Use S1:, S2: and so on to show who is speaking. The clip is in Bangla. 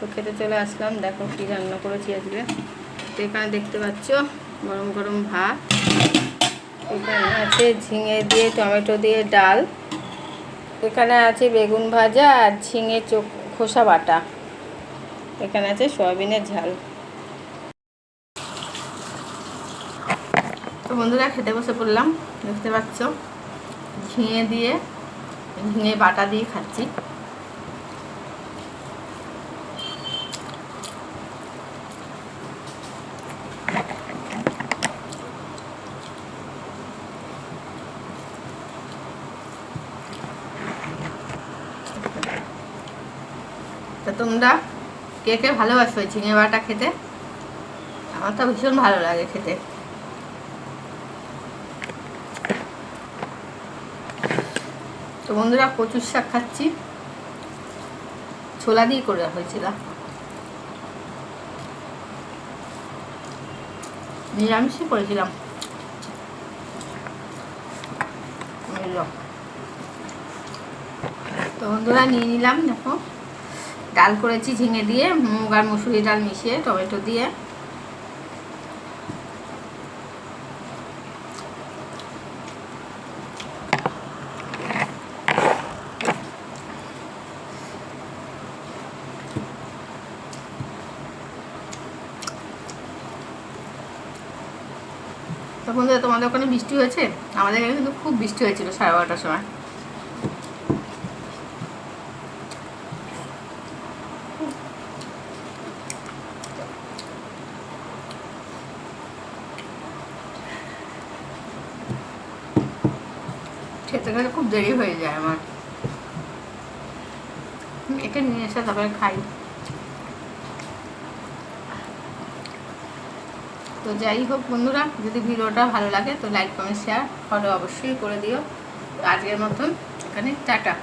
S1: তো খেতে চলে আসলাম। দেখো কি রান্না করেছি আজকে। তো এখানে দেখতে পাচ্ছ গরম গরম ভাত, এখানে আছে ঝিঙে দিয়ে টমেটো দিয়ে ডাল, এখানে আছে বেগুন ভাজা আর ঝিঙে খোসা বাটা, এখানে আছে সয়াবিনের ঝাল। তো বন্ধুরা খেতে বসে পড়লাম। দেখতে পাচ্ছ ঝিঙে বাটা দিয়ে খাচ্ছি। তা তোমরা কে কে ভালোবাসো ঝিঙে বাটা খেতে? আমার তো ভীষণ ভালো লাগে খেতে। তো বন্ধুরা কচুর শাক খাচ্ছি, ছোলা দিয়ে করে হয়েছিল, নিরামিষই করেছিলাম। তো বন্ধুরা নিয়ে নিলাম, দেখো ডাল করেছি ঝিঙে দিয়ে, মুগ আর মুসুরি ডাল মিশিয়ে টমেটো দিয়ে। তো বন্ধুরা তোমাদের ওখানে বৃষ্টি হয়েছে? আমাদের এখানে কিন্তু খুব বৃষ্টি হয়েছিল 12:30টার সময়। খেতে খেতে খুব দেরি হয়ে যায় আমার, এটা নিয়ে এসে তারপরে খাই। তো যাই হোক বন্ধুরা, যদি ভিডিওটা ভালো লাগে তো লাইক কমেন্ট শেয়ার ফলো অবশ্যই করে দিও। আজকের মতন এখানে টাটা।